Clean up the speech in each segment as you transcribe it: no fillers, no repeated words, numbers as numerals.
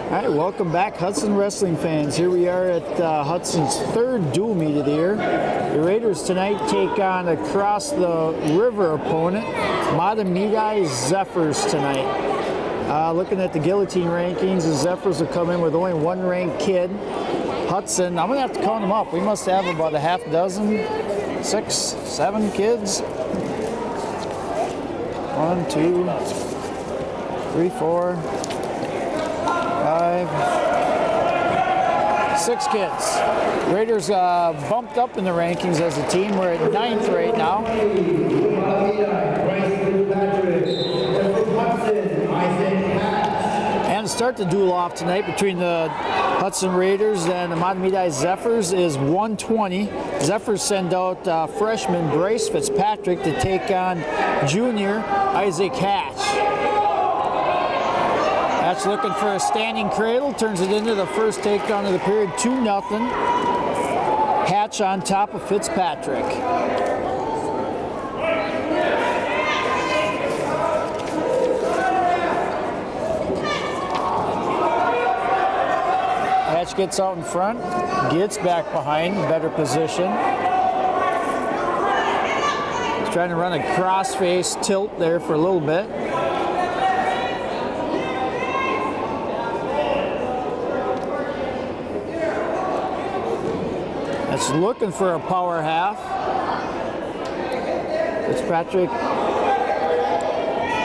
All right, welcome back, Hudson wrestling fans. Here we are at Hudson's third dual meet of the year. The Raiders tonight take on across the river opponent, Mahtomedi Zephyrs tonight. Looking at the guillotine rankings, the Zephyrs will come in with only one ranked kid. Hudson, I'm going to have to count them up. We must have about a half dozen, 6, 7 kids. 1, 2, 3, 4, 5, 6 kids. Raiders bumped up in the rankings as a team. We're at 9th right now. And to start the duel off tonight between the Hudson Raiders and the Mahtomedi Zephyrs is 120. Zephyrs send out freshman Bryce Fitzpatrick to take on junior Isaac Hatch. Hatch looking for a standing cradle, turns it into the first takedown of the period, 2-0. Hatch on top of Fitzpatrick. Hatch gets out in front, gets back behind, better position. He's trying to run a cross-face tilt there for a little bit. That's looking for a power half. Fitzpatrick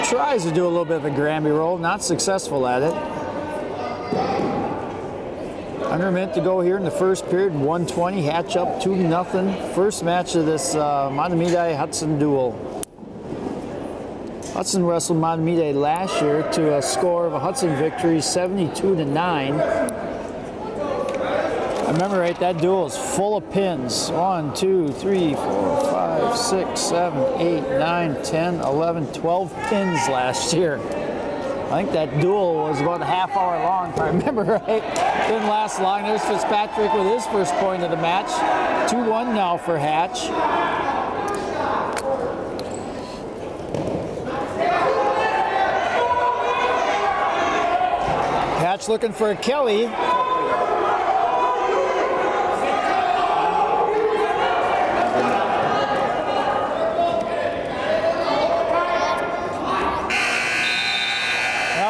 tries to do a little bit of a Granby roll, not successful at it. Under a minute to go here in the first period, 120, Hatch up 2-0. First match of this Mahtomedi Hudson duel. Hudson wrestled Mahtomedi last year to a score of a Hudson victory, 72-9. Remember, right, that duel is full of pins. 1, 2, 3, 4, 5, 6, 7, 8, 9, 10, 11, 12 pins last year. I think that duel was about a half hour long, if I remember right. Didn't last long. There's Fitzpatrick with his first point of the match. 2-1 now for Hatch. Hatch looking for a Kelly.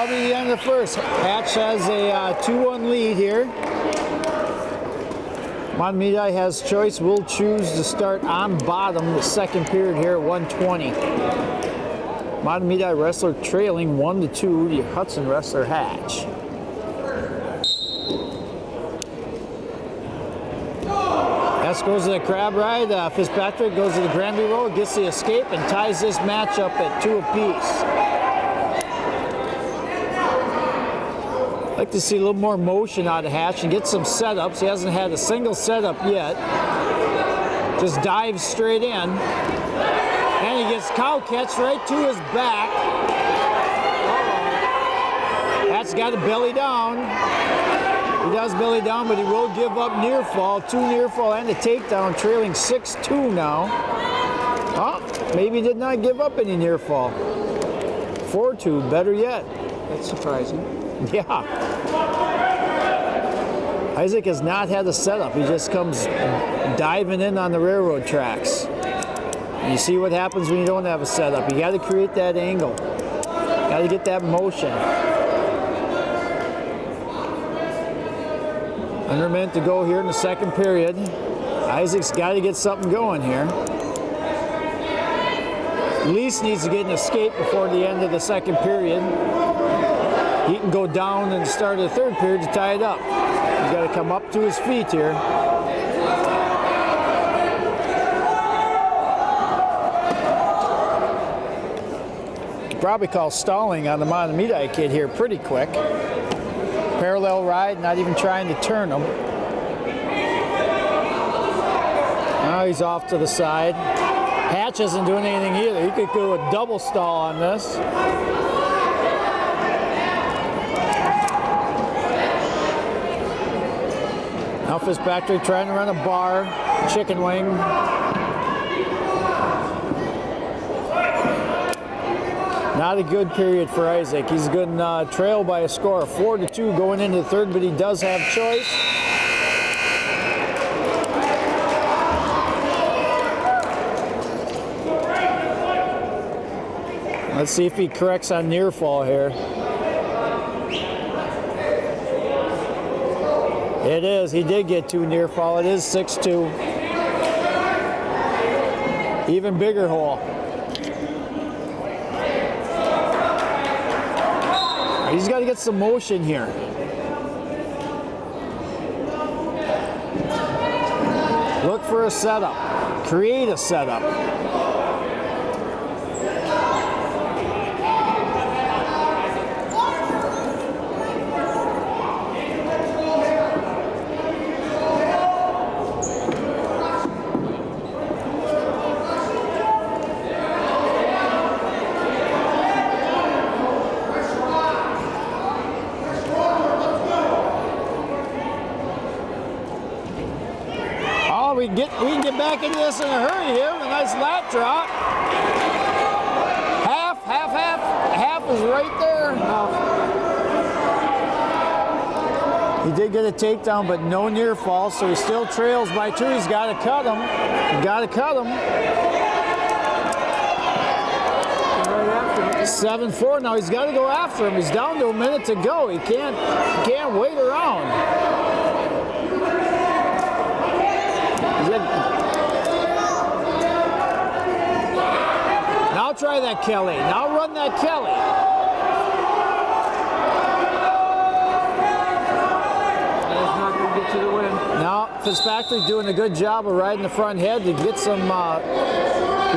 The end of the first. Hatch has a 2-1 lead here. Mahtomedi has choice. Will choose to start on bottom the second period here at 120. Mahtomedi wrestler trailing 1-2 the Hudson wrestler Hatch. Hatch goes to the crab ride. Fitzpatrick goes to the Granby roll, gets the escape, and ties this match up at 2 apiece. I'd like to see a little more motion out of Hatch and get some setups. He hasn't had a single setup yet. Just dives straight in. And he gets cow catch right to his back. Hatch got a belly down. He does belly down, but he will give up near fall. 2 near fall and a takedown, trailing 6-2 now. Oh, maybe did not give up any near fall. 4-2, better yet. That's surprising. Yeah. Isaac has not had a setup. He just comes diving in on the railroad tracks. And you see what happens when you don't have a setup. You got to create that angle. Got to get that motion. Under a minute to go here in the second period. Isaac's got to get something going here. At least needs to get an escape before the end of the second period. He can go down in the start of the third period to tie it up. He's got to come up to his feet here. Probably call stalling on the Mahtomedi kid here pretty quick. Parallel ride, not even trying to turn him. Now he's off to the side. Hatch isn't doing anything either. He could go a double stall on this. Now Fitzpatrick trying to run a bar, chicken wing. Not a good period for Isaac. He's going to trail by a score of 4-2 going into the third, but he does have choice. Let's see if he corrects on near fall here. It is. He did get 2 near fall. It is 6-2. Even bigger hole. He's got to get some motion here. Look for a setup. Create a setup. We can get back into this in a hurry here with a nice lat drop. Half is right there. He did get a takedown, but no near fall, so he still trails by 2. He's got to cut him. Got to cut him. 7-4 now. He's got to go after him. He's down to a minute to go. He can't wait around. Now try that Kelly. Now run that Kelly. That's not going to get to the win. Now Fitzpatrick doing a good job of riding the front head to get some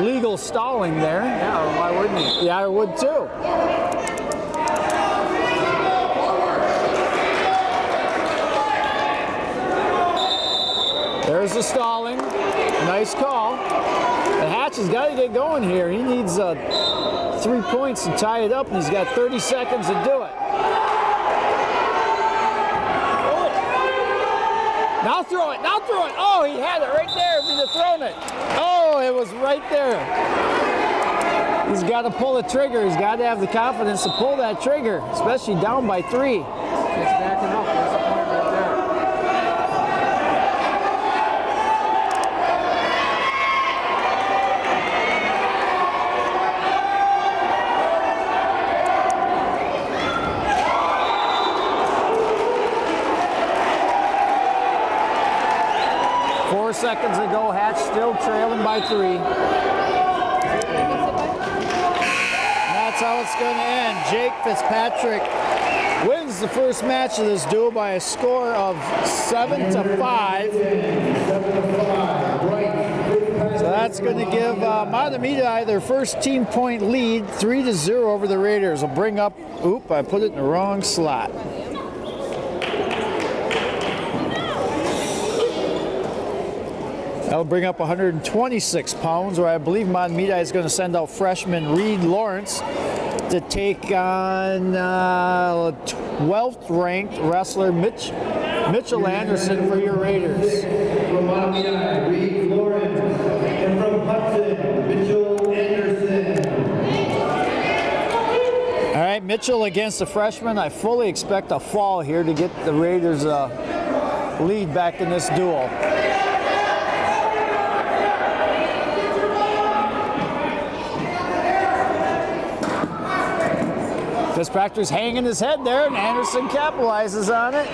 legal stalling there. Yeah, why wouldn't he? Yeah, I would too. There's the stalling. Nice call. The Hatch has got to get going here. He needs 3 points to tie it up, and he's got 30 seconds to do it. Now throw it. Now throw it. Oh, he had it right there. If he'd have thrown it. Oh, it was right there. He's got to pull the trigger. He's got to have the confidence to pull that trigger, especially down by 3. It's backing up. There's a point right there. 4 seconds to go. Hatch still trailing by 3. That's how it's going to end. Jake Fitzpatrick wins the first match of this duel by a score of 7-5. So that's going to give Mahtomedi their first team point lead, 3-0 over the Raiders. Will bring up, oop, I put it in the wrong slot. That'll bring up 126 pounds, where I believe Mahtomedi is going to send out freshman Reed Lawrence to take on 12th ranked wrestler Mitchell Anderson for your Raiders. From Mahtomedi, Reed Lawrence, and from Hudson, Mitchell Anderson. All right, Mitchell against the freshman. I fully expect a fall here to get the Raiders lead back in this duel. Fitzpatrick's hanging his head there, and Anderson capitalizes on it.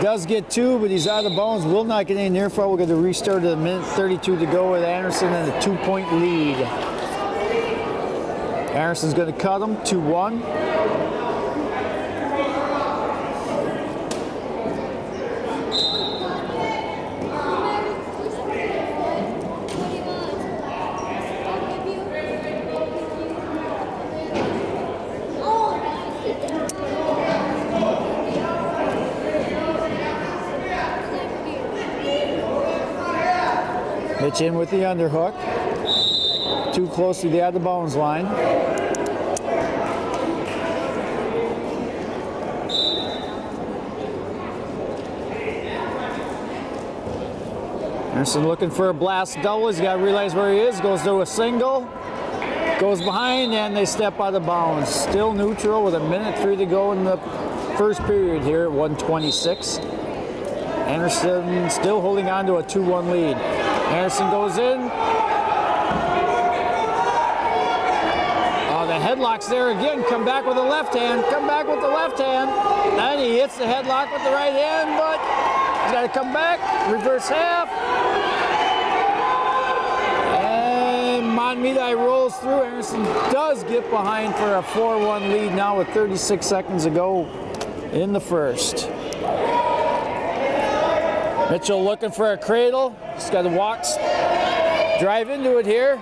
Does get 2, but he's out of bounds. Will not get any near fall. We're going to restart at a minute 32 to go with Anderson and a 2-point lead. Anderson's going to cut him 2-1. Mitch in with the underhook. Too close to the out of bounds line. Anderson looking for a blast double. He's got to realize where he is. Goes to a single. Goes behind and they step out of bounds. Still neutral with 1:03 to go in the first period here at 126. Anderson still holding on to a 2-1 lead. Anderson goes in. The headlock's there again. Come back with the left hand. Come back with the left hand. And he hits the headlock with the right hand, but he's got to come back. Reverse half. And Mahtomedi rolls through. Anderson does get behind for a 4-1 lead now with 36 seconds to go in the first. Mitchell looking for a cradle. He's got to drive into it here.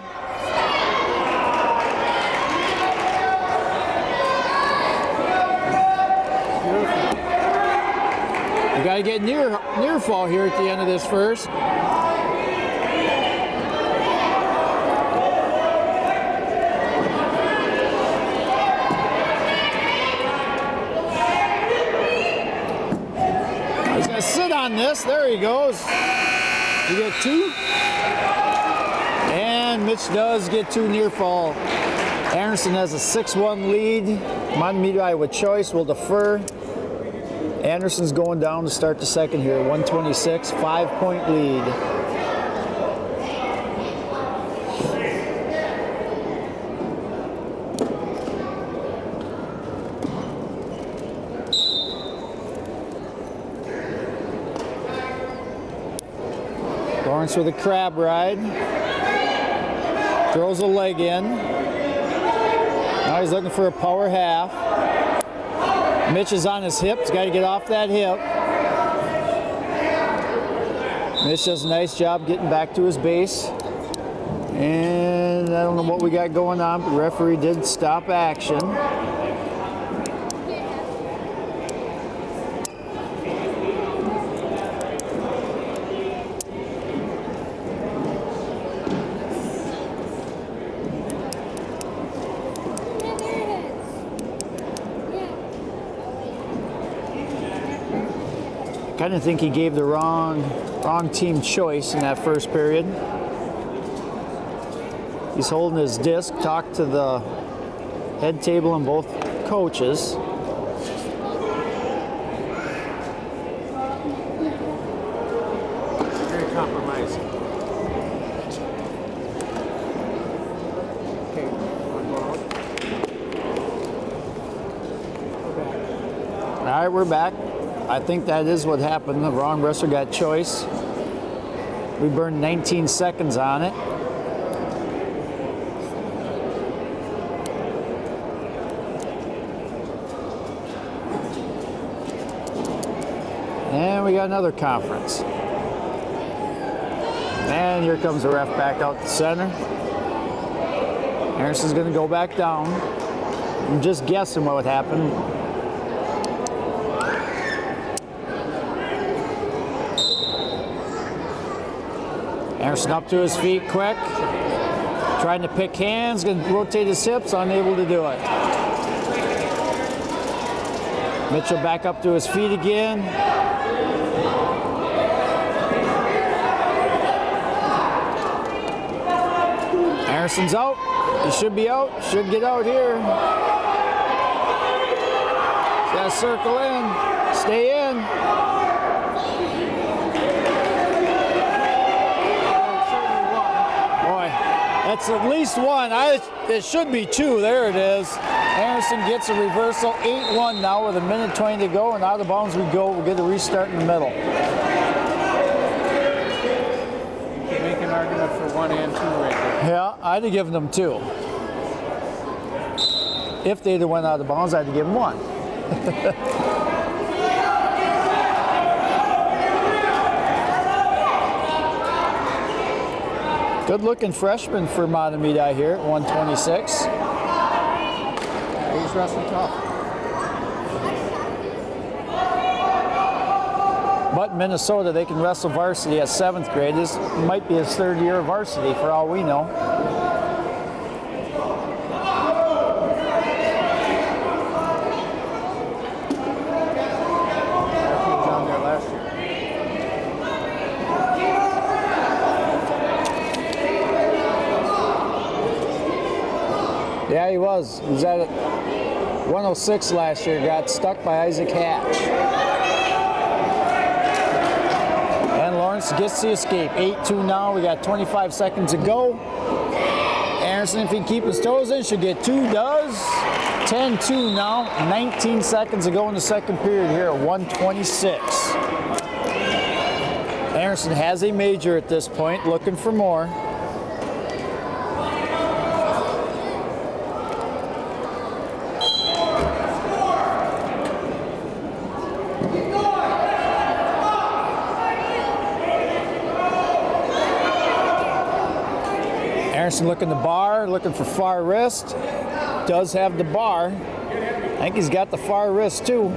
You got to get near fall here at the end of this first. He's going to sit on this. There he goes. You get 2. And Mitch does get 2 near fall. Anderson has a 6-1 lead. Mahtomedi with choice will defer. Anderson's going down to start the second here, 126, 5-point lead. Lawrence with a crab ride. Throws a leg in. Now he's looking for a power half. Mitch is on his hip. He's got to get off that hip. Mitch does a nice job getting back to his base. And I don't know what we got going on, but the referee did stop action. I kind of think he gave the wrong team choice in that first period. He's holding his disc, talked to the head table and both coaches. Very compromising. Okay, one ball. We're back. All right, we're back. I think that is what happened. The wrong wrestler got choice. We burned 19 seconds on it. And we got another conference. And here comes the ref back out the center. Anderson's going to go back down. I'm just guessing what would happen. Anderson up to his feet quick. Trying to pick hands, going to rotate his hips, unable to do it. Mitchell back up to his feet again. Anderson's out. He should be out. Should get out here. He's got to circle in. Stay in. Boy, that's at least one. It should be 2. There it is. Anderson gets a reversal. 8-1 now with 1:20 to go, and out of bounds we go. We'll get a restart in the middle. You can make an argument for 1 and 2 right there. Yeah, I'd have given them 2. If they'd have went out of bounds, I'd have given 1. Good-looking freshman for Mahtomedi here at 126. He's wrestling tough. But in Minnesota, they can wrestle varsity at 7th grade. This might be his 3rd year of varsity for all we know. He was on there last year. Yeah, he was. He was at 106 last year. Got stuck by Isaac Hatch. And Lawrence gets the escape. 8-2 now. We got 25 seconds to go. Anderson, if he can keep his toes in, should get 2. Does. 10-2 now. 19 seconds to go in the second period here at 126. Anderson has a major at this point, looking for more. Anderson looking the bar, looking for far wrist. Does have the bar. I think he's got the far wrist too.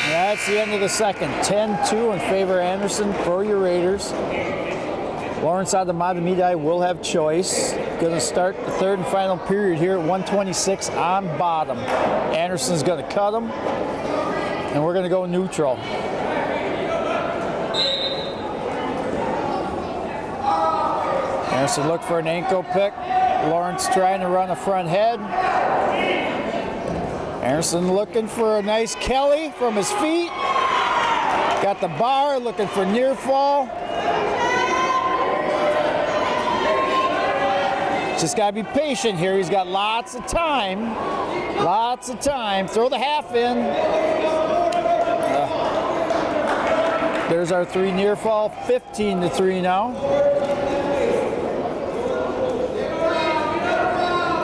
And that's the end of the second. 10-2 in favor of Anderson for your Raiders. Lawrence out of Mahtomedi will have choice. Going to start the third and final period here at 126 on bottom. Anderson's going to cut him, and we're going to go neutral. Anderson look for an ankle pick. Lawrence trying to run a front head. Anderson looking for a nice Kelly from his feet. Got the bar, looking for near fall. Just got to be patient here. He's got lots of time. Lots of time. Throw the half in. There's our 3 near fall. 15-3 now.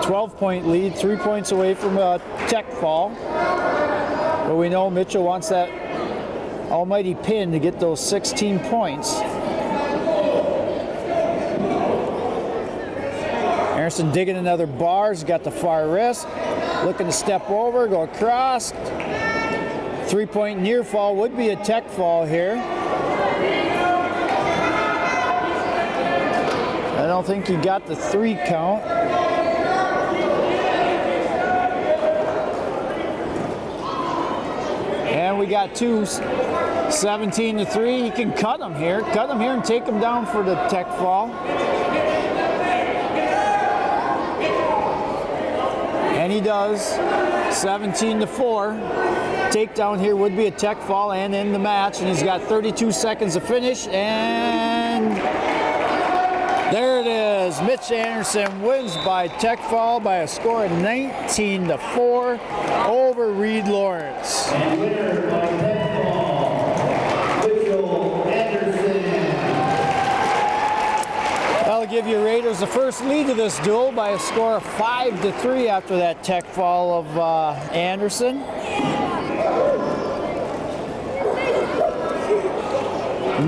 12-point lead, 3 points away from a tech fall. But we know Mitchell wants that almighty pin to get those 16 points. Anderson digging another bar. He's got the far wrist. Looking to step over, go across. 3-point near fall would be a tech fall here. I don't think he got the 3 count. And we got 2, 17-3. He can cut him here and take him down for the tech fall. And he does. 17-4. Takedown here would be a tech fall and end the match. And he's got 32 seconds to finish. And there it is. Mitch Anderson wins by tech fall by a score of 19-4 over Reed Lawrence. And winner by tech fall, Mitchell Anderson. That'll give you Raiders the first lead of this duel by a score of 5-3 after that tech fall of Anderson.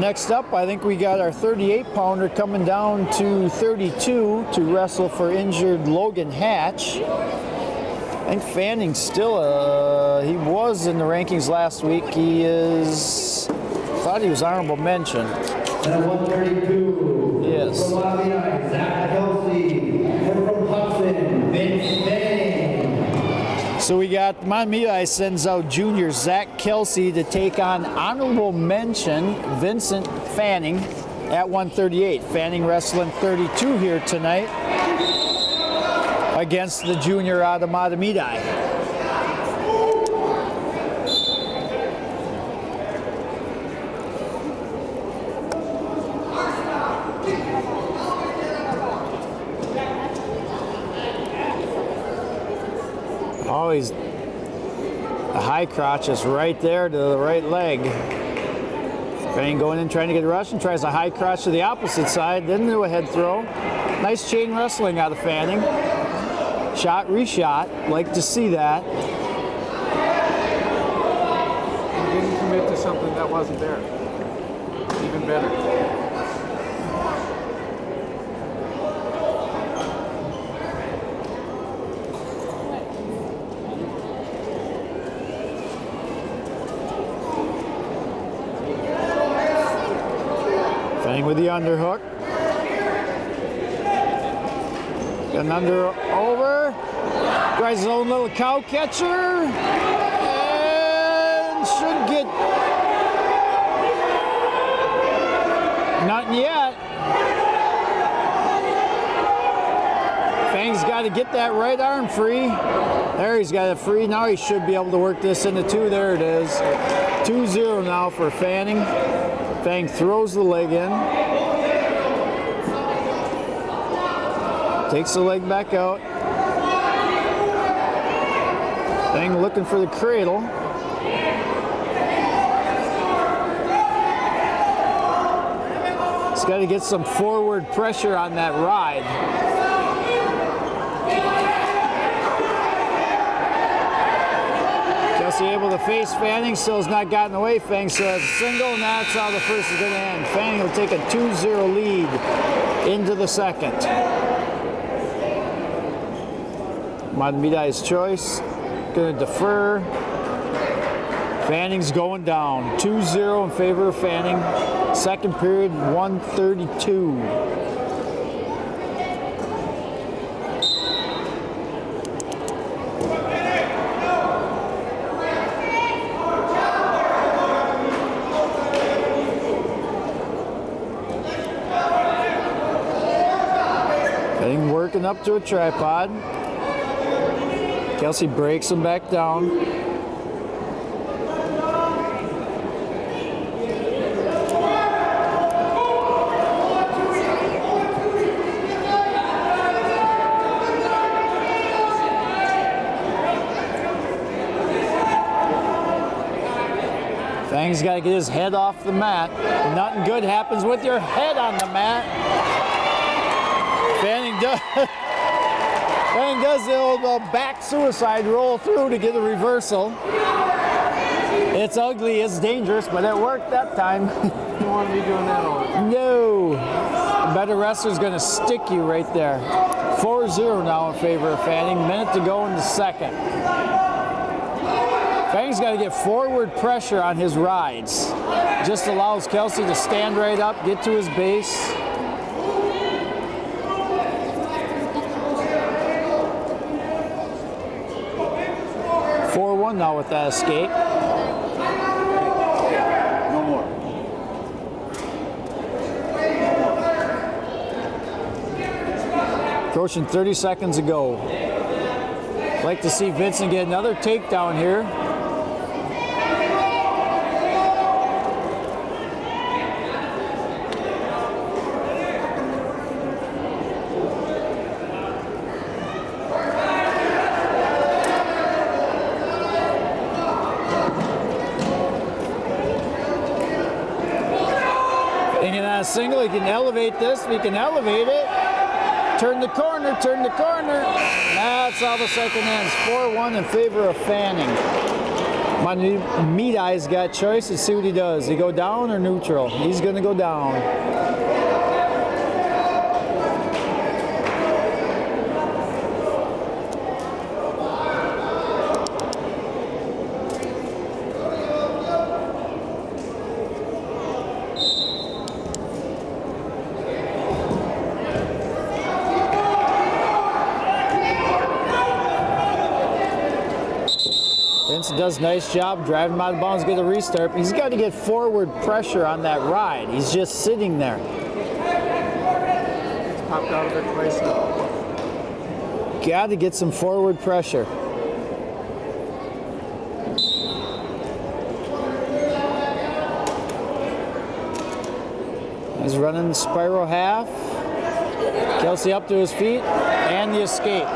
Next up, I think we got our 38-pounder coming down to 32 to wrestle for injured Logan Hatch. I think Fanning's still, he was in the rankings last week. He is, thought he was honorable mention. And 132. Yes. From Mahtomedi, Zach Kelsey. And from Hudson, Vince Fanning. So we got Mahtomedi sends out junior Zach Kelsey to take on honorable mention Vincent Fanning at 138. Fanning wrestling 32 here tonight against the junior out of Mahtomedi. Always the high crotch is right there to the right leg. Fanning going in trying to get a rush and tries a high crotch to the opposite side, then do a head throw. Nice chain wrestling out of Fanning. Shot, reshot. Like to see that. He didn't commit to something that wasn't there. Even better. Fanning with the underhook. Got an under over. Tries his own little cow catcher. And should get. Nothing yet. Fang's got to get that right arm free. There, he's got it free. Now he should be able to work this into 2. There it is. 2-0 now for Fanning. Fang throws the leg in. Takes the leg back out. Fang looking for the cradle. He's got to get some forward pressure on that ride. Kelsey able to face Fanning, still has not gotten away. Fang still has a single, and that's how the first is going to end. Fanning will take a 2-0 lead into the second. Mahtomedi's choice, going to defer. Fanning's going down, 2-0 in favor of Fanning. Second period, 1:32. Fanning working up to a tripod. Kelsey breaks him back down. Fang's got to get his head off the mat. Nothing good happens with your head on the mat. Fanning does the old back suicide roll through to get a reversal. It's ugly, it's dangerous, but it worked that time. You don't want to be doing that all the time. No. The better wrestler's going to stick you right there. 4-0 now in favor of Fanning. Minute to go in the second. Fang's got to get forward pressure on his rides. Just allows Kelsey to stand right up, get to his base. Now with that escape. No more. Approaching 30 seconds ago. Like to see Vincent get another takedown here. Single, he can elevate this, he can elevate it. Turn the corner, turn the corner. That's how the second ends. 4-1 in favor of Fanning. Mahtomedi's got choice. Let's see what he does. Does he go down or neutral? He's going to go down. Does a nice job driving him out of bounds, get a restart. But he's got to get forward pressure on that ride. He's just sitting there. It's popped out of it twice now. Got to get some forward pressure. He's running the spiral half. Kelsey up to his feet and the escape.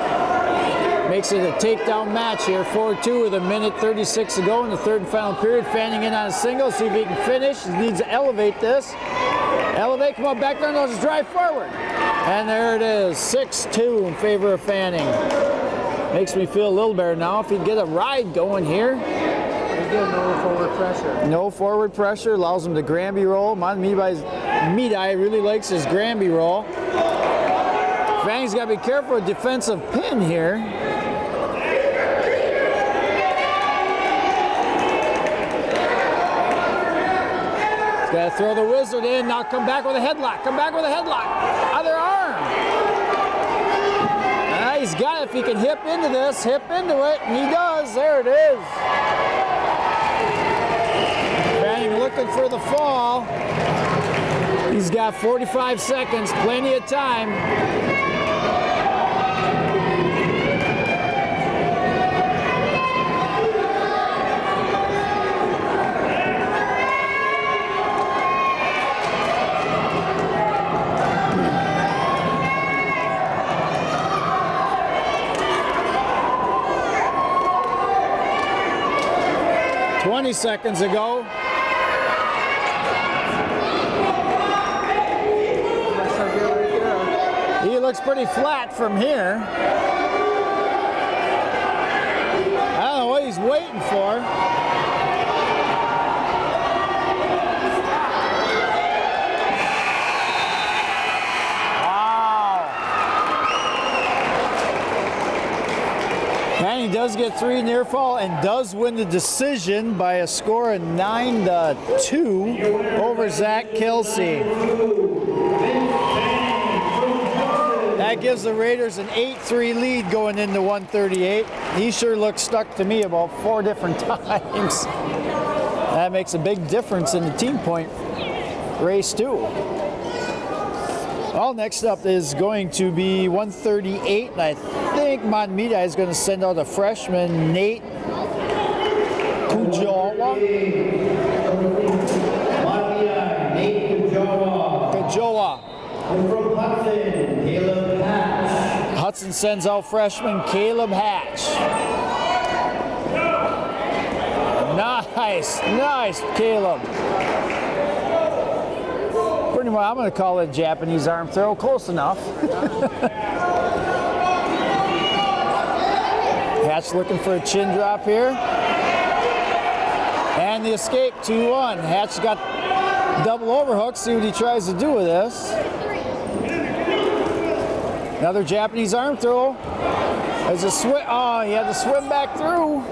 Makes it a takedown match here, 4-2 with 1:36 to go in the third and final period. Fanning in on a single, see if he can finish. He needs to elevate this. Elevate, come on, back there, let's drive forward. And there it is, 6-2 in favor of Fanning. Makes me feel a little better now. If he'd get a ride going here. Again, no forward pressure. No forward pressure, allows him to Granby roll. Mahtomedi really likes his Granby roll. Fang's got to be careful with defensive pin here. Got to throw the wizard in, now come back with a headlock, come back with a headlock. Other arm. He's got it, if he can hip into this, hip into it, and he does, there it is. Fanning looking for the fall. He's got 45 seconds, plenty of time. 20 seconds ago. He looks pretty flat from here. I don't know what he's waiting for. And he does get 3 near fall and does win the decision by a score of 9-2 over Zach Kelsey. That gives the Raiders an 8-3 lead going into 138. He sure looks stuck to me about 4 different times. That makes a big difference in the team point race too. Well, next up is going to be 138, and I think Mahtomedi is going to send out a freshman, Nate Kujawa. Kujawa. From Hudson, Caleb Hatch. Hudson sends out freshman Caleb Hatch. Nice, Caleb. Pretty much, I'm going to call it a Japanese arm throw. Close enough. Hatch looking for a chin drop here. And the escape, 2-1. Hatch got double overhook. See what he tries to do with this. Another Japanese arm throw. There's a swim. Oh, he had to swim back through.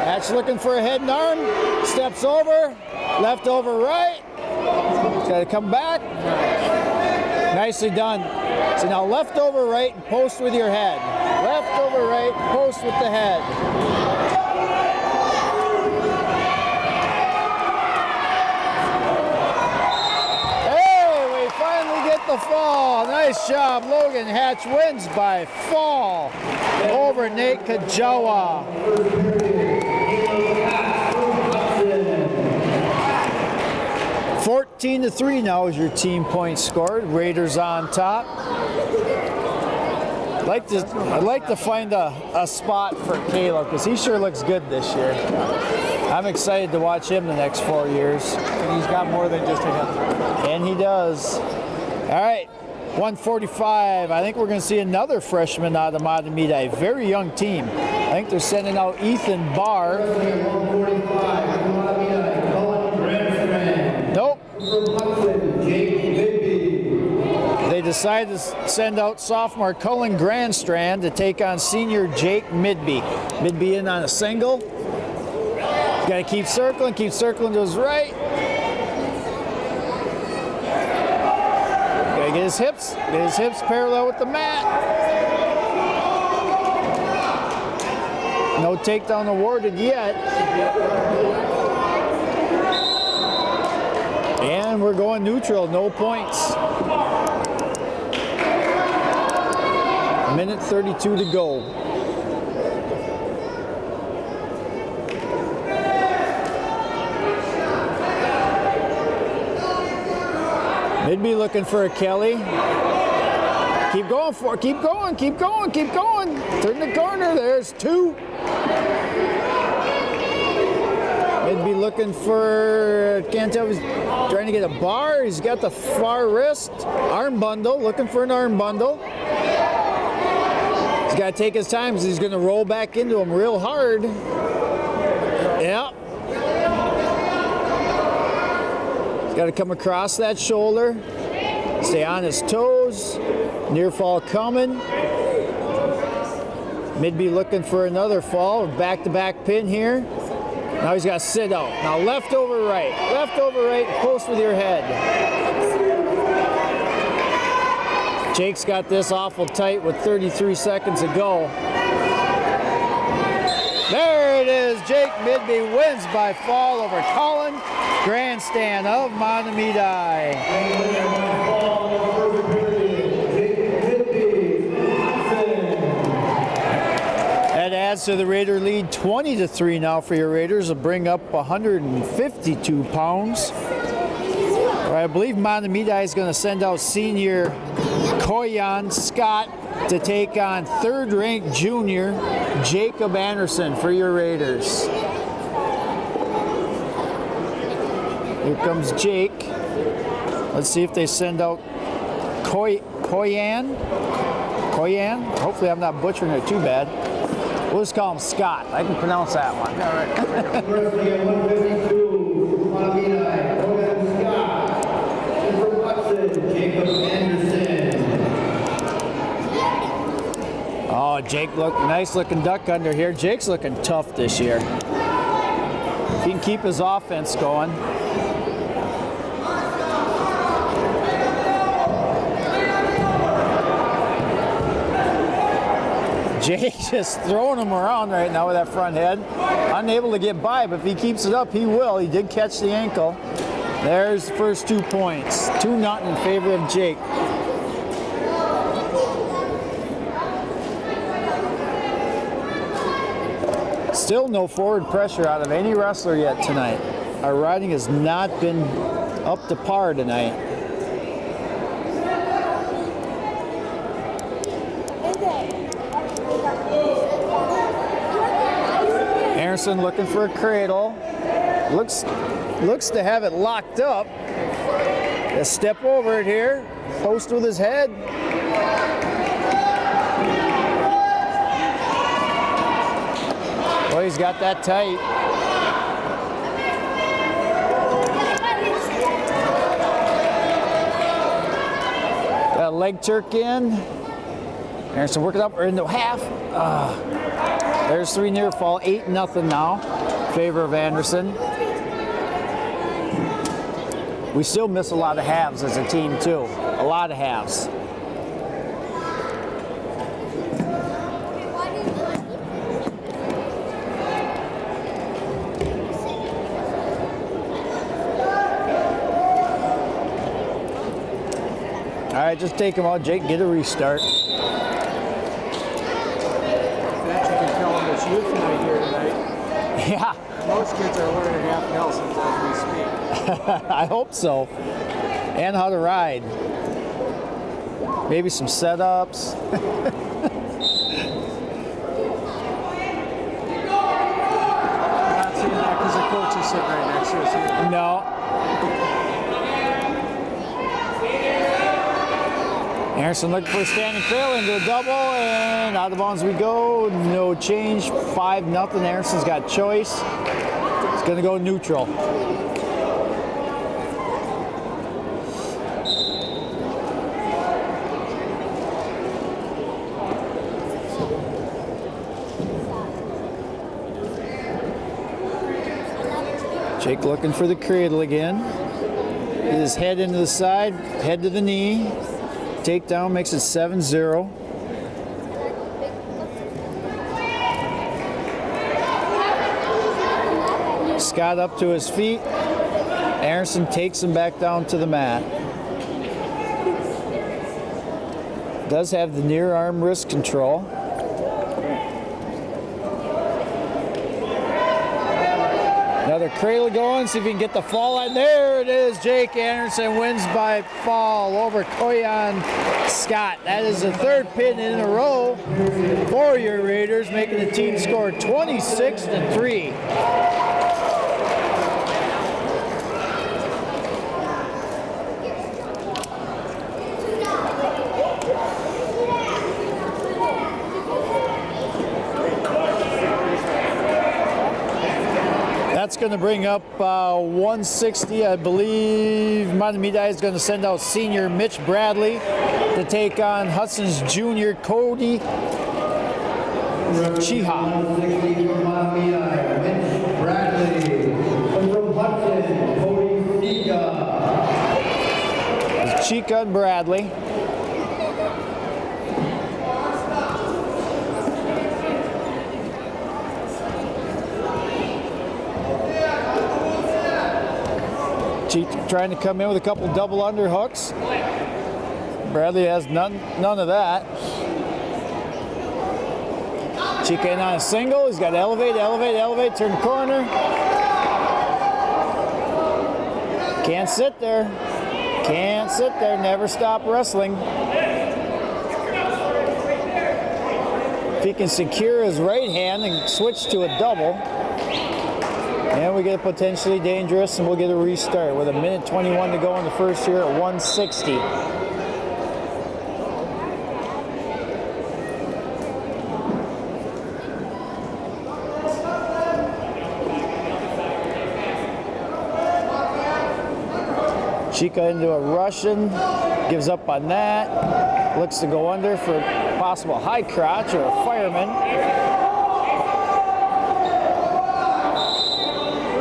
Hatch looking for a head and arm. Steps over. Left over right. Got to come back. Nicely done. So now left over right and post with your head. Left over right, post with the head. The fall. Nice job. Logan Hatch wins by fall over Nate Kujawa. 14-3 now is your team points scored. Raiders on top. I'd like to find a spot for Caleb because he sure looks good this year. I'm excited to watch him the next 4 years. And he's got more than just a head. And he does. All right, 145. I think we're going to see another freshman out of Mahtomedi, a very young team. I think they're sending out Ethan Barr. 145. Nope. They They decided to send out sophomore Cullen Grandstrand to take on senior Jake Midby. Midby in on a single. Got to keep circling to his right. Got to get his hips parallel with the mat. No takedown awarded yet. And we're going neutral, no points. Minute 32 to go. Midby looking for a Kelly. Keep going for it. Keep going. Turn the corner. There's two. Midby looking for, can't tell if he's trying to get a bar. He's got the far wrist. Arm bundle. Looking for an arm bundle. He's got to take his time because he's going to roll back into him real hard. Yep. He's got to come across that shoulder. Stay on his toes. Near fall coming. Midby looking for another fall. Back-to-back pin here. Now he's got to sit out. Now left over right. Post with your head. Jake's got this awful tight with 33 seconds to go. There it is. Jake Midby wins by fall over Cullen Grandstand of Mahtomedi. That adds to the Raider lead 20-3 now for your Raiders. Will bring up 152 pounds. I believe Mahtomedi is going to send out senior Koyan Scott to take on third-ranked junior Jacob Anderson for your Raiders. Here comes Jake. Let's see if they send out Koyan. Hopefully I'm not butchering it too bad. We'll just call him Scott. I can pronounce that one. All right. Firstly at 152, Mahtomedi, Scott. And from Hudson, Jacob Anderson. Oh, Jake, nice looking duck under here. Jake's looking tough this year. If he can keep his offense going. Jake just throwing him around right now with that front head. Unable to get by, but if he keeps it up, he will. He did catch the ankle. There's the first 2 points. 2-0 in favor of Jake. Still no forward pressure out of any wrestler yet tonight. Our riding has not been up to par tonight. Anderson looking for a cradle. Looks to have it locked up. A step over it here. Post with his head. Well, he's got that tight. Got a leg jerk in. Anderson working up into half. There's 3 near fall, 8-0 now, in favor of Anderson. We still miss a lot of halves as a team too, a lot of halves. All right, just take him out, Jake, get a restart. Youth night here tonight. Yeah. Most kids are learning half Nelsons as we speak. I hope so. And how to ride. Maybe some setups. I'm not seeing that because the coach is sitting right next to us here. No. Anderson looking for a standing cradle into a double, and out of bounds we go. No change. 5-0. Anderson's got choice. It's going to go neutral. Jake looking for the cradle again. Get his head into the side, head to the knee. Takedown makes it 7-0. Scott up to his feet. Anderson takes him back down to the mat. Does have the near arm wrist control. Another cradle going, see if he can get the fall line. There it is. Jake Anderson wins by fall over Koyan Scott. That is the 3rd pin in a row for your Raiders, making the team score 26-3. That's going to bring up 160. I believe Mahtomedi is going to send out senior Mitch Bradley to take on Hudson's junior Cody Chiha. 160 from Mahtomedi, Mitch Bradley. And from Hudson, Cody Chiha. Chica and Bradley. Trying to come in with a couple double underhooks. Bradley has none of that. Chica in on a single. He's got to elevate, turn the corner. Can't sit there. Can't sit there. Never stop wrestling. If he can secure his right hand and switch to a double, and we get potentially dangerous, and we'll get a restart with 1:21 to go in the first here at 160. Chica into a Russian, gives up on that, looks to go under for a possible high crotch or a fireman.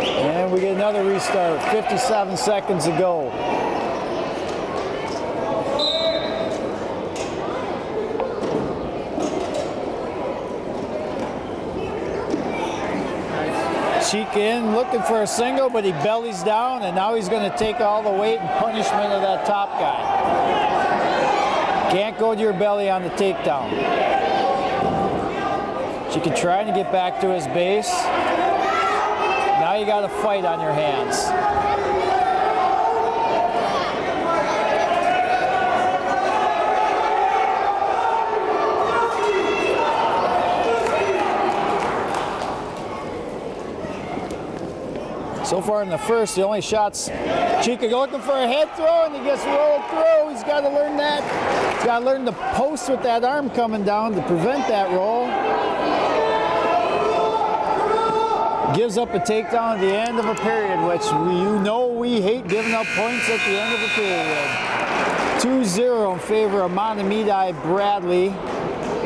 And we get another restart, 57 seconds to go. Chica in, looking for a single, but he bellies down, and now he's going to take all the weight and punishment of that top guy. Can't go to your belly on the takedown. Chica trying to get back to his base. Now you got a fight on your hands. So far in the first, the only shots, Chica looking for a head throw, and he gets rolled through. He's got to learn that. He's got to learn to post with that arm coming down to prevent that roll. Gives up a takedown at the end of a period, which we hate giving up points at the end of a period. 2-0 in favor of Mahtomedi Bradley,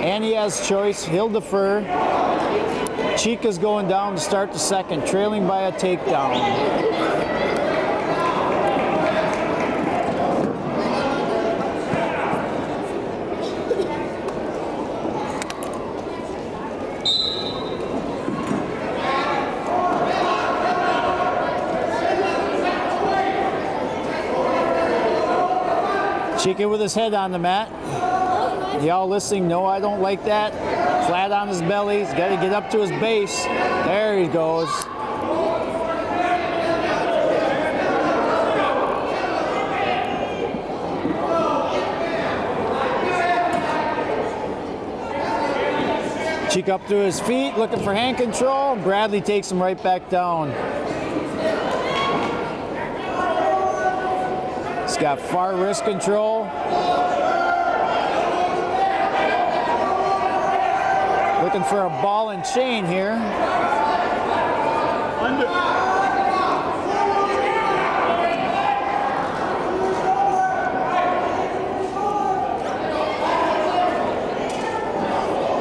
and he has choice. He'll defer. Chica's going down to start the second, trailing by a takedown. Chica with his head on the mat. Y'all listening, no, I don't like that. Flat on his belly, he's got to get up to his base. There he goes. Chica up to his feet, looking for hand control. Bradley takes him right back down. He's got far wrist control. Looking for a ball and chain here. Under.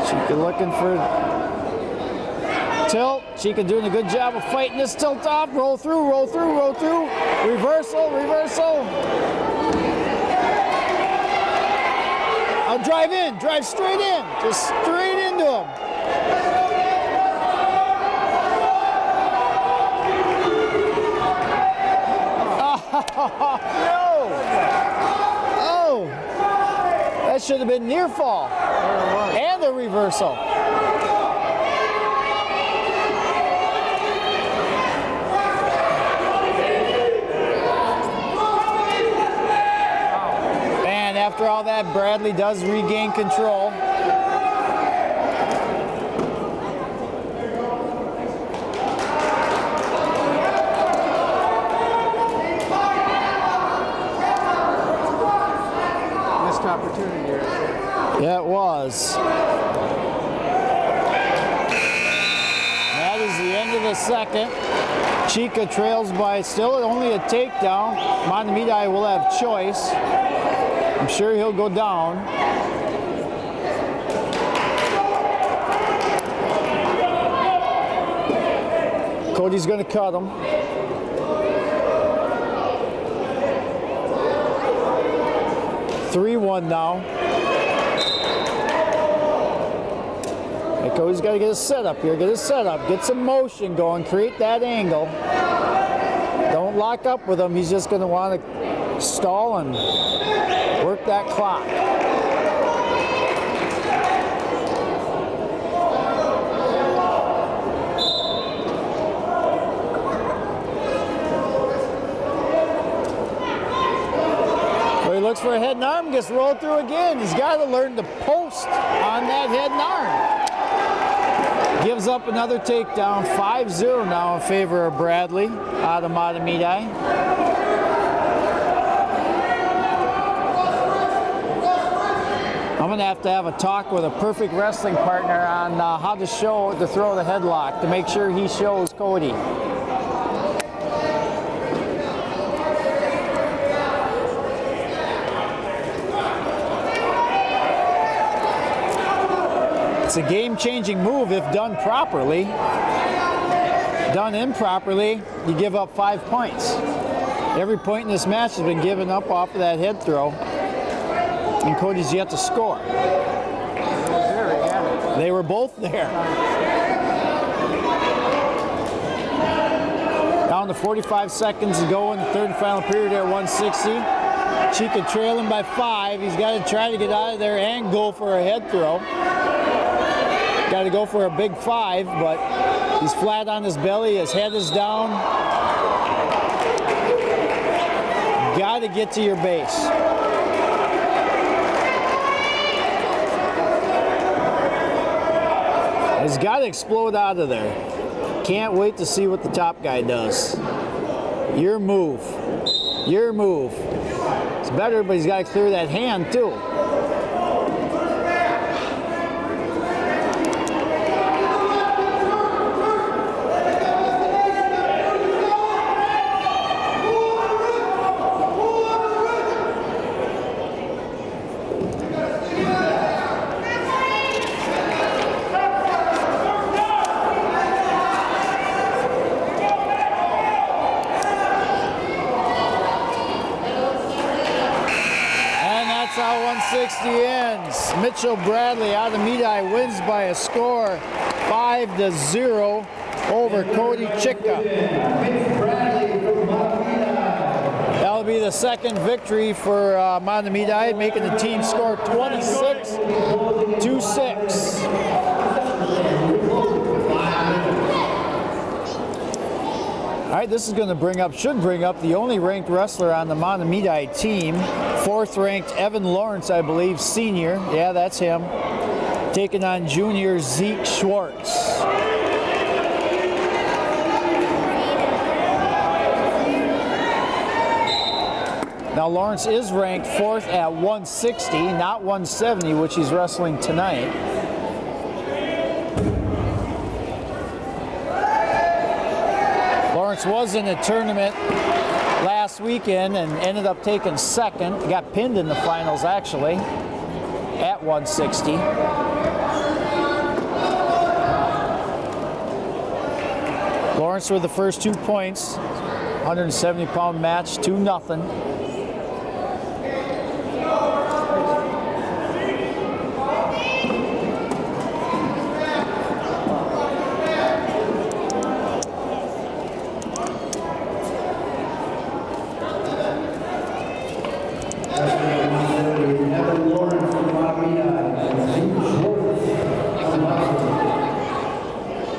Chica looking for tilt. Chica doing a good job of fighting this tilt off. Roll through, roll through, roll through. Reversal, reversal. I'll drive in, drive straight in, just straight into him. No! Oh! That should have been near fall. And a reversal. After all that, Bradley does regain control. Missed opportunity right there. Yeah, it was. That is the end of the second. Chica trails by still only a takedown. Mahtomedi will have choice. I'm sure he'll go down. Cody's going to cut him. (3-1) now. Hey, Cody's got to get his setup here. Get his setup. Get some motion going. Create that angle. Don't lock up with him. He's just going to want to stall and work that clock. So he looks for a head and arm, gets rolled through again. He's got to learn to post on that head and arm. Gives up another takedown, 5-0 now in favor of Bradley out of Mahtomedi. I'm going to have a talk with a perfect wrestling partner on how to throw the headlock to make sure he shows Cody. It's a game-changing move if done properly. Done improperly, you give up 5 points. Every point in this match has been given up off of that head throw, and Cody's yet to score. They were both there. Down to 45 seconds to go in the third and final period at 160. Chica trailing by 5. He's got to try to get out of there and go for a head throw. Got to go for a big 5, but he's flat on his belly. His head is down. Got to get to your base. He's got to explode out of there. Can't wait to see what the top guy does. Your move. Your move. It's better, but he's got to clear that hand too. How 160 ends. Mitchell Bradley out of Mahtomedi wins by a score 5-0 over Cody Chica. That'll be the second victory for Mahtomedi, making the team score 26-6. All right, this is going to should bring up the only ranked wrestler on the Mahtomedi team. 4th ranked Evan Lawrence, I believe, senior. Yeah, that's him. Taking on junior Zeke Schwartz. Now Lawrence is ranked 4th at 160, not 170, which he's wrestling tonight. Lawrence was in a tournament last weekend and ended up taking 2nd. He got pinned in the finals actually at 160. Lawrence with the first 2 points. 170-pound match, 2-0.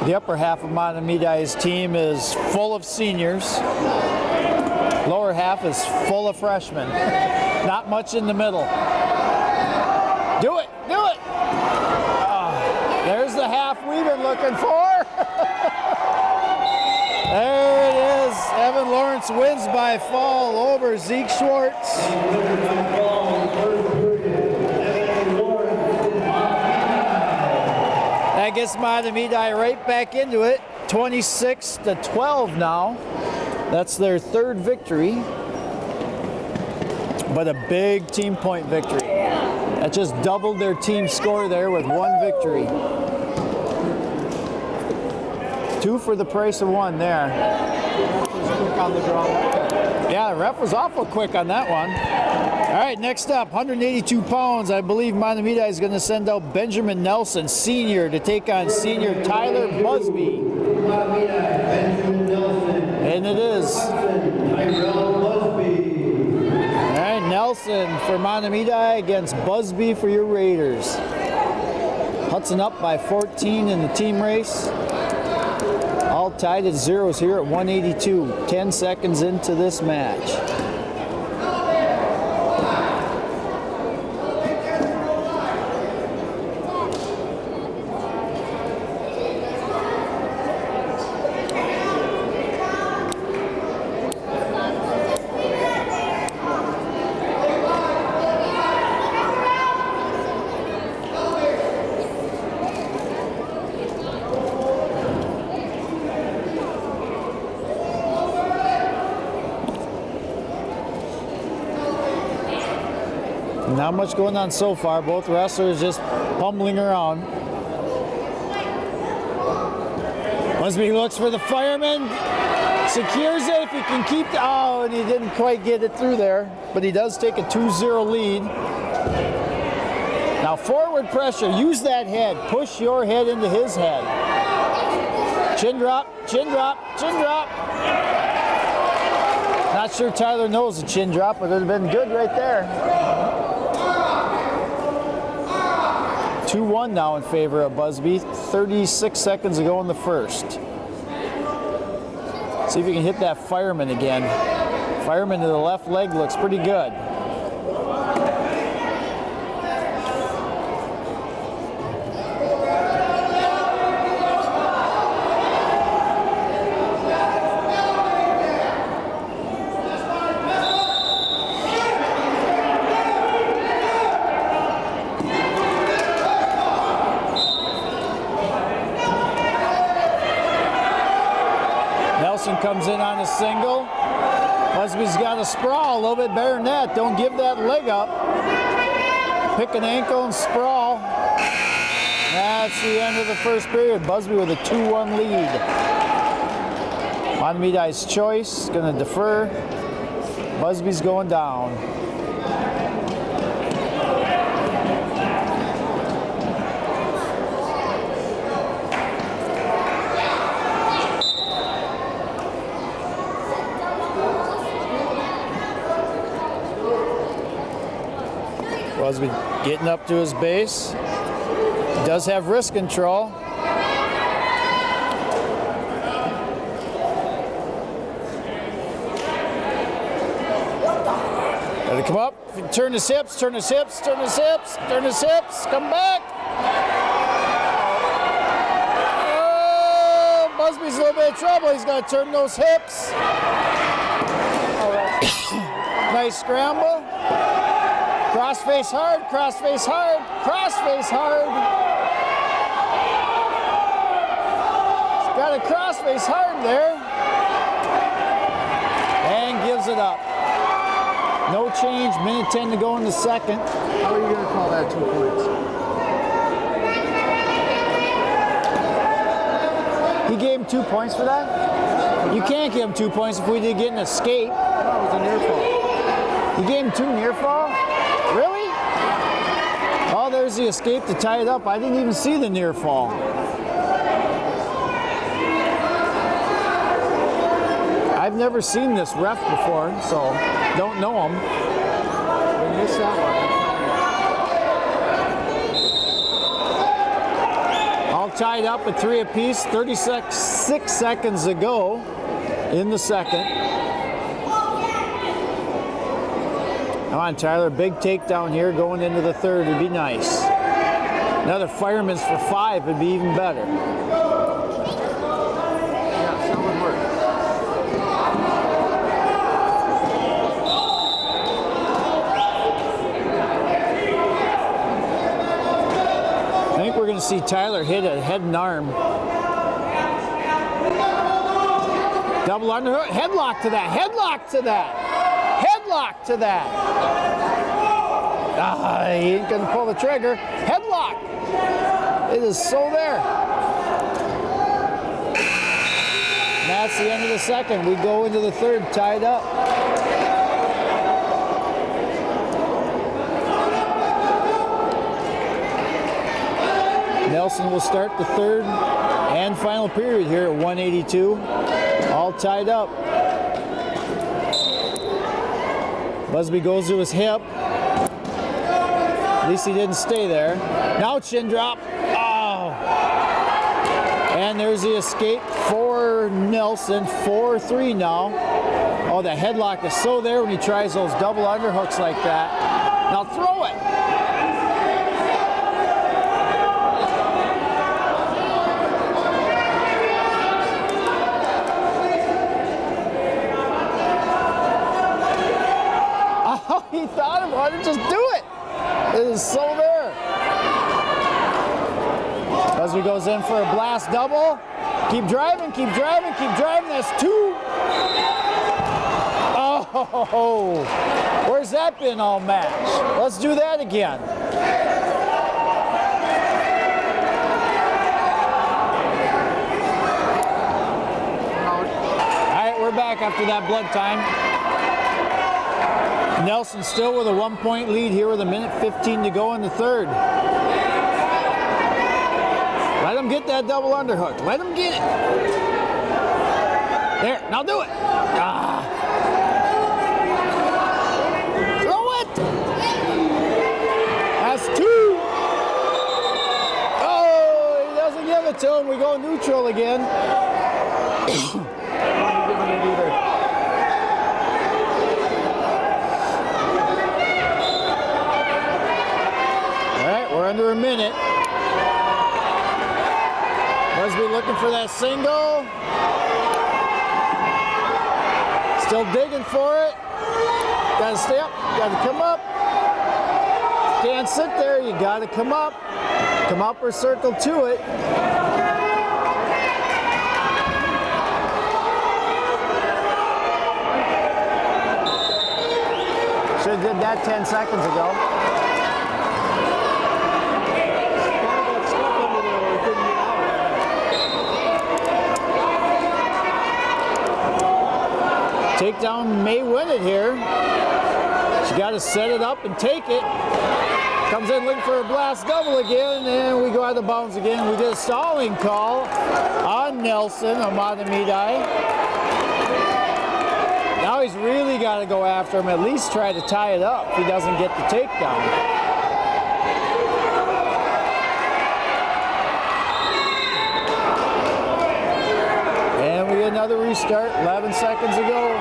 The upper half of Mahtomedi's team is full of seniors. Lower half is full of freshmen. Not much in the middle. Do it, do it! There's the half we've been looking for. There it is. Evan Lawrence wins by fall over Zeke Schwartz. That gets Mahtomedi right back into it. 26-12 now. That's their 3rd victory. But a big team point victory. That just doubled their team score there with 1 victory. 2 for the price of 1 there. Yeah, the ref was awful quick on that one. All right, next up, 182 pounds. I believe Mahtomedi is going to send out Benjamin Nelson, senior, to take on senior Tyler Busby. And it is. All right, Nelson for Mahtomedi against Busby for your Raiders. Hudson up by 14 in the team race. All tied at zeros here at 182. 10 seconds into this match. Not much going on so far. Both wrestlers just pummeling around. Busby looks for the fireman. Secures it if he can keep the, oh, and he didn't quite get it through there, but he does take a 2-0 lead. Now forward pressure, use that head, push your head into his head. Chin drop, chin drop, chin drop. Not sure Tyler knows the chin drop, but it would have been good right there. 2-1 now in favor of Busby, 36 seconds to go in the first. See if you can hit that fireman again. Fireman to the left leg looks pretty good. Comes in on a single. Busby's got a sprawl, a little bit better than that. Don't give that leg up. Pick an ankle and sprawl. That's the end of the first period. Busby with a 2-1 lead. Mahtomedi's choice, gonna defer. Busby's going down. Busby getting up to his base. He does have wrist control. Let it come up. Turn his hips, turn his hips, turn his hips, turn his hips. Come back. Oh, Busby's in a little bit of trouble. He's got to turn those hips. Nice scramble. Cross face hard, cross face hard, cross face hard. He's got a cross face hard there. And gives it up. No change, minute 10 to go in the second. How are you going to call that 2 points? He gave him 2 points for that? You can't give him 2 points if we did get an escape. That was a near fall. You gave him 2 near fall? Really? Oh, there's the escape to tie it up. I didn't even see the near fall. I've never seen this ref before, so don't know him. We missed that one. All tied up at 3 apiece, 36 seconds to go in the second. Come on, Tyler, big takedown here going into the third would be nice. Another fireman's for 5 would be even better. Yeah, that would work. I think we're going to see Tyler hit a head and arm. Double underhook, headlock to that, headlock to that. Headlock to that. Ah, he ain't gonna pull the trigger. Headlock. It is so there. And that's the end of the second. We go into the third tied up. Nelson will start the third and final period here at 182. All tied up. Busby goes to his hip. At least he didn't stay there. Now chin drop. Oh. And there's the escape for Nelson. 4-3 now. Oh, the headlock is so there when he tries those double underhooks like that. Now throw it. He thought about it, just do it. It is so there. Busby goes in for a blast double. Keep driving, keep driving, keep driving. That's 2. Oh, Whoa! Where's that been all match? Let's do that again. We're back after that blood time. Nelson still with a 1-point lead here with 1:15 to go in the third. Let him get that double underhook. Let him get it. There, now do it. Ah. Throw it. That's 2. Oh, he doesn't give it to him. We go neutral again. Under a minute. Busby looking for that single. Still digging for it. Gotta stay up, gotta come up. Can't sit there, you gotta come up. Come up or circle to it. Should have did that 10 seconds ago. Takedown may win it here. She got to set it up and take it. Comes in looking for a blast double again, and we go out of bounds again. We get a stalling call on Nelson, on Mahtomedi. Now he's really got to go after him, at least try to tie it up if he doesn't get the takedown. And we get another restart, 11 seconds to go.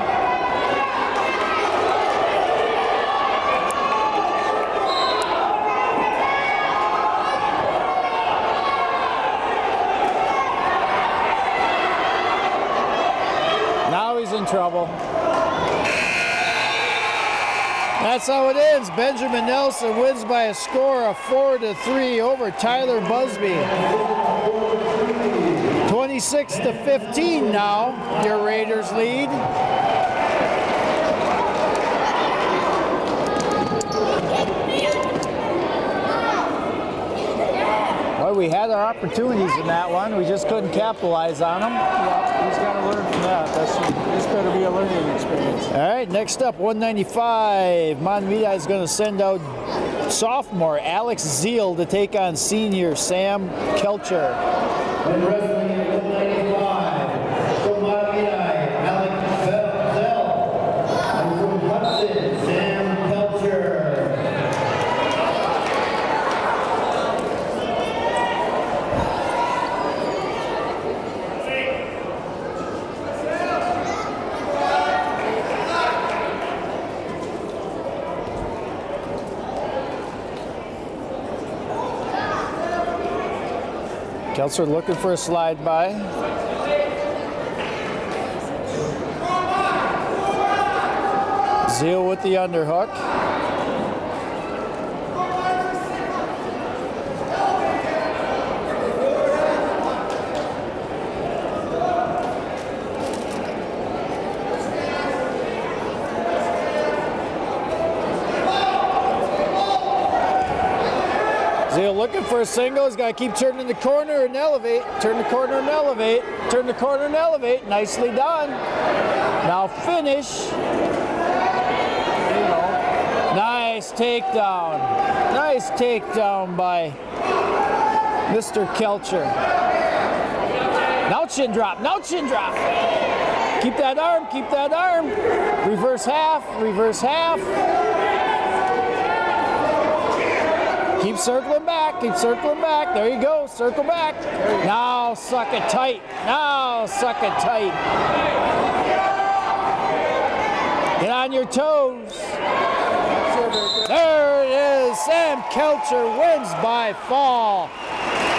Now he's in trouble. That's how it ends. Benjamin Nelson wins by a score of 4-3 over Tyler Busby. 26-15 now, your Raiders lead. Well, we had our opportunities in that one. We just couldn't capitalize on them. Yeah, he's got to learn from that. This better be a learning experience. All right, next up, 195. Mahtomedi is going to send out sophomore Alex Zeal to take on senior Sam Kelcher. And wrestling at 195, from Mahtomedi, Alex Zell. And from Hudson, Sam Kelcher. Kelcher looking for a slide by. Zeal with the underhook. Zeal looking for a single. He's got to keep turning the corner and elevate. Turn the corner and elevate. Turn the corner and elevate. Nicely done. Now finish. There you go. Nice takedown. Nice takedown by Mr. Kelcher. Now chin drop. Now chin drop. Keep that arm. Keep that arm. Reverse half. Reverse half. Keep circling back, keep circling back. There you go, circle back. Now suck it tight. Now suck it tight. Get on your toes. There it is. Sam Kelcher wins by fall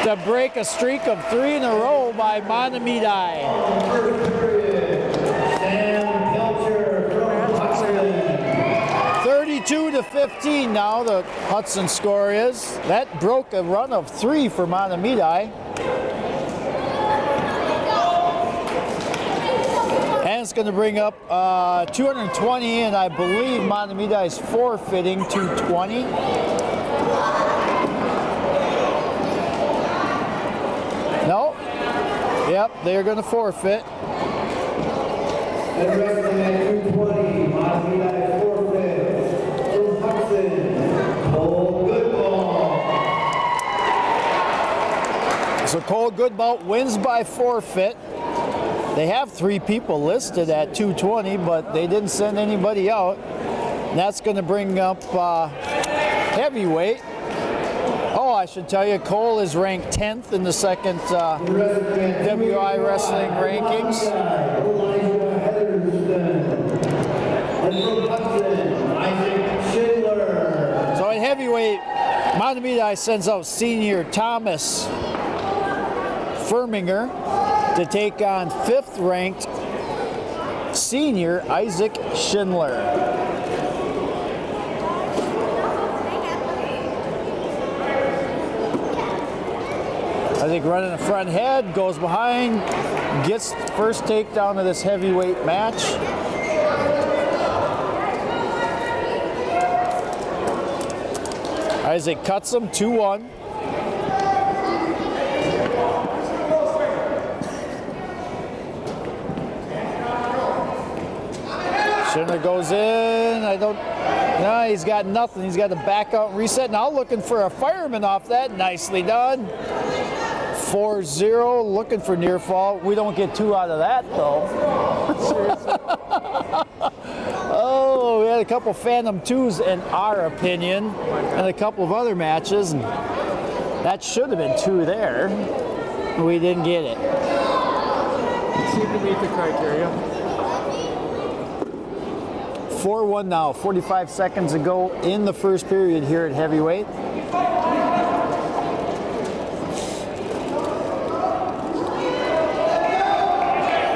to break a streak of 3 in a row by Mahtomedi. Sam Kelcher from Hudson. 32-15 now, the Hudson score is. That broke a run of 3 for Mahtomedi. And That's going to bring up 220, and I believe Mahtomedi is forfeiting 220. No. Yep, they're going to forfeit. And wrestling at 220, Mahtomedi forfeit. From Hudson, Cole Goodball. So Cole Goodbout wins by forfeit. They have 3 people listed at 220, but they didn't send anybody out. And that's going to bring up heavyweight. Oh, I should tell you, Cole is ranked 10th in the second WI wrestling rankings. So at heavyweight, Mahtomedi sends out senior Thomas Firminger to take on 5th ranked senior Isaac Schindler. Isaac running the front head, goes behind, gets first takedown of this heavyweight match. Isaac cuts him 2-1. Schindler goes in. No, he's got nothing. He's got to back out and reset. Now looking for a fireman off that. Nicely done. 4-0, looking for near fall. We don't get 2 out of that, though. Oh, we had a couple Phantom 2s in our opinion, and a couple of other matches. And that should have been 2 there. We didn't get it. Seem to meet the criteria. 4-1 now, 45 seconds ago in the first period here at heavyweight.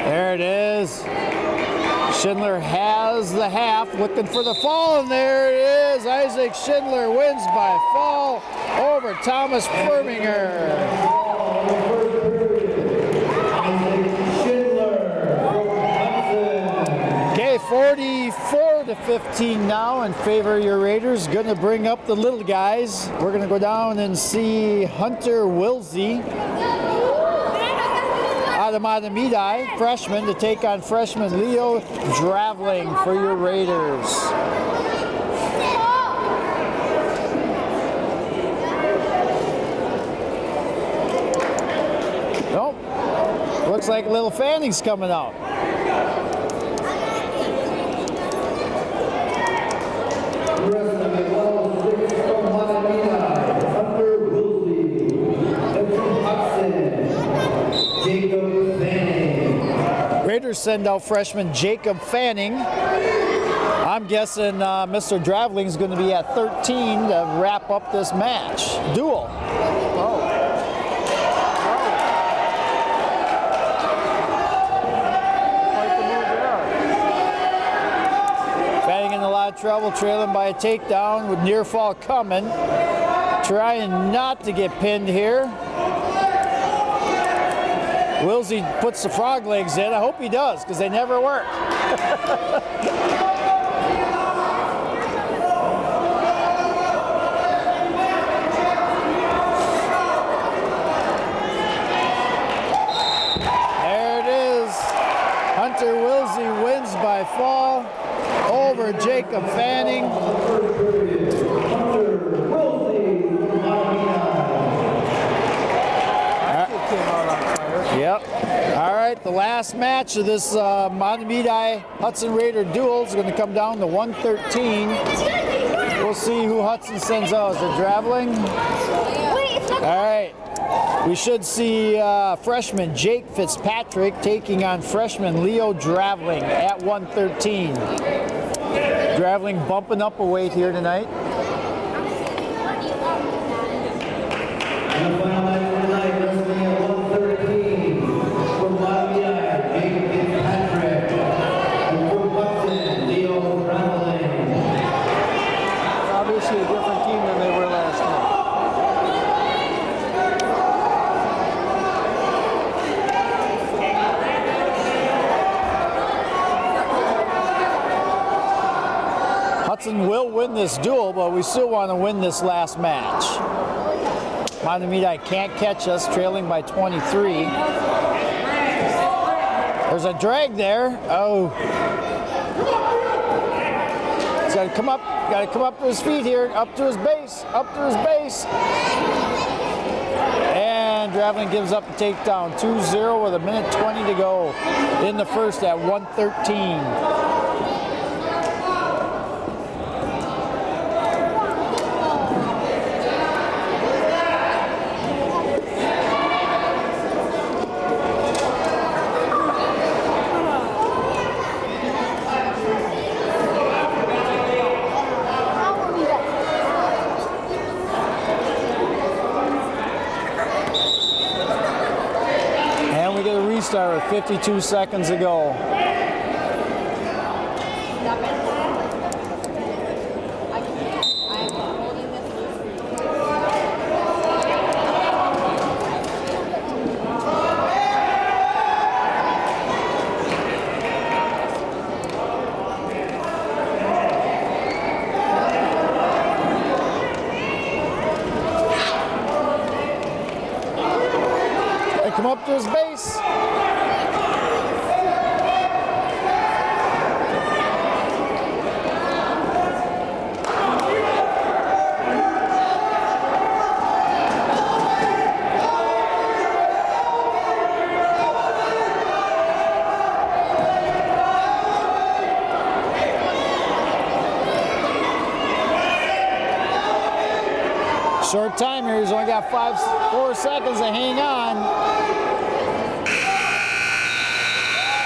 There it is. Schindler has the half, looking for the fall, and there it is. Isaac Schindler wins by fall over Thomas Firminger. Okay, 44-15 now in favor of your Raiders. Going to bring up the little guys. We're going to go down and see Hunter Wilsey out of Mahtomedi, freshman, to take on freshman Leo Draveling for your Raiders. Nope. Looks like little Fanning's coming out. Raiders send out freshman Jacob Fanning. I'm guessing Mr. Draveling's going to be at 13 to wrap up this match. Duel. Fanning in a lot of trouble, trailing by a takedown with near fall coming. Trying not to get pinned here. Wilsey puts the frog legs in. I hope he does, because they never work. There it is. Hunter Wilsey wins by fall over Jacob Fanning. Yep. All right, the last match of this Mahtomedi Hudson Raider duel is going to come down to 113. We'll see who Hudson sends out. Is it Draveling? All right. We should see freshman Jake Fitzpatrick taking on freshman Leo Draveling at 113. Draveling bumping up a weight here tonight. Obviously a different team than they were last time. Hudson will win this duel, but we still want to win this last match. Mahtomedi can't catch us, trailing by 23. There's a drag there. Oh. He's got to come up to his feet here, up to his base, And Draveling gives up the takedown, 2-0 with 1:20 to go in the first at 1:13. Restart with 52 seconds to go. They come up to his base. Short time here, he's only got 4 seconds to hang on.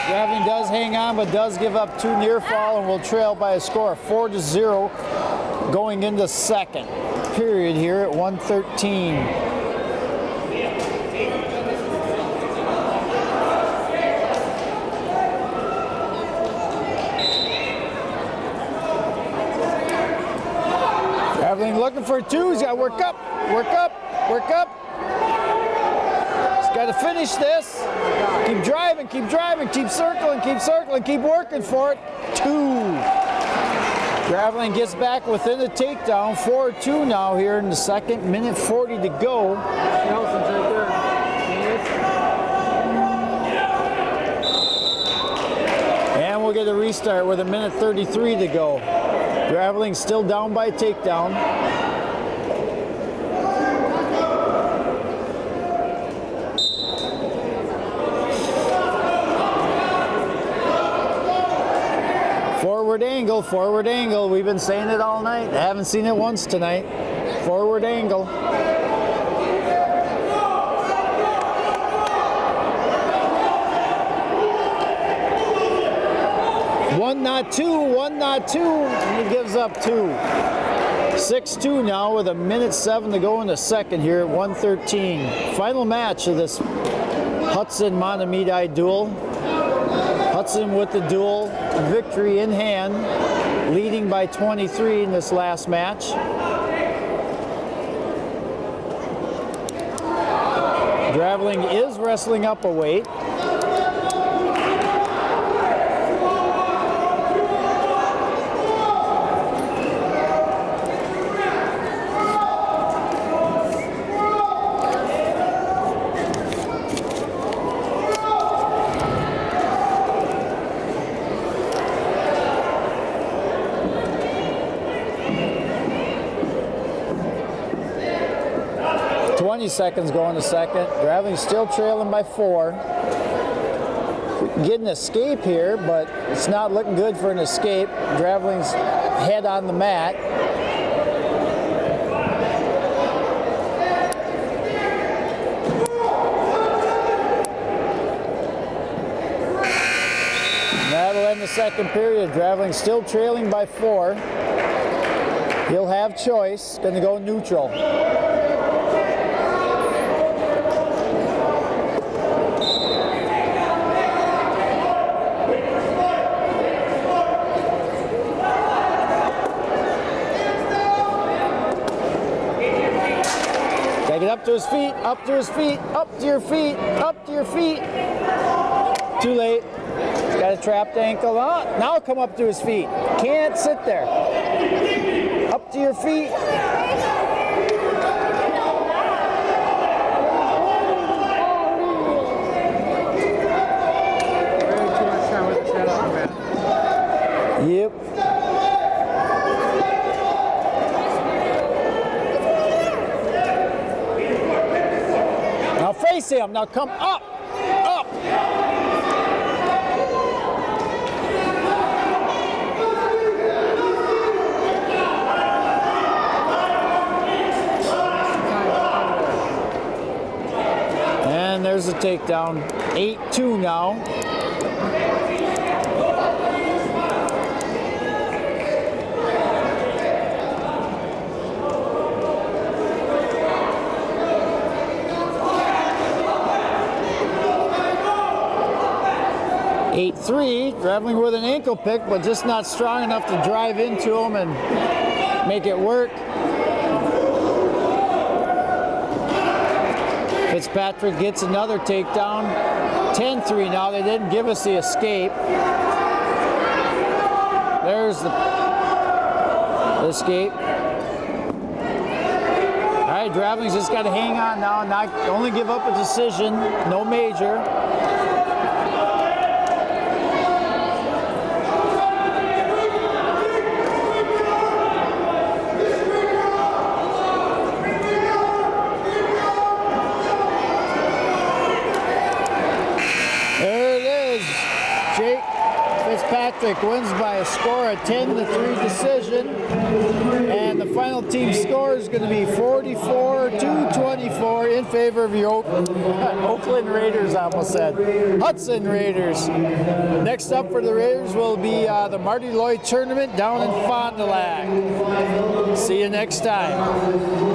Draveling does hang on, but does give up 2 near fall and will trail by a score of 4-0 going into second period here at 1:13. Draveling looking for 2. He's got to work up. He's got to finish this. Keep driving, keep circling, keep working for it. 2. Draveling gets back within the takedown. 4-2 now here in the second. 1:40 to go. Nelson's right there. And we'll get a restart with 1:33 to go. Draveling still down by takedown. Forward angle. We've been saying it all night. I haven't seen it once tonight. Forward angle. One, not two. And he gives up 2. 6-2 now with 1:07 to go in the second here at 1:13. Final match of this Hudson-Mahtomedi duel. Hudson with the duel victory in hand, leading by 23 in this last match. Draveling is wrestling up a weight. Seconds going to second. Draveling still trailing by 4. Get an escape here, but it's not looking good for an escape. Draveling's head on the mat. And that'll end the second period. Draveling still trailing by 4. He'll have choice. Going to go neutral. Up to his feet, up to your feet. Too late. He's got a trapped ankle. Now come up to his feet. Can't sit there. up to your feet. Very too much time with his head on the mat. Yep. Now face him. Now come up. Up. And there's a takedown. 8-2 now. Traveling with an ankle pick, but just not strong enough to drive into him and make it work. Fitzpatrick gets another takedown. 10-3 now. They didn't give us the escape. There's the escape. All right, Draveling's just got to hang on now, not only give up a decision, no major. Fitzpatrick wins by a score of 10-3 decision, and the final team score is going to be 44-24 in favor of your Oakland Raiders. I almost said Hudson Raiders. Next up for the Raiders will be the Marty Lloyd tournament down in Fond du Lac. See you next time.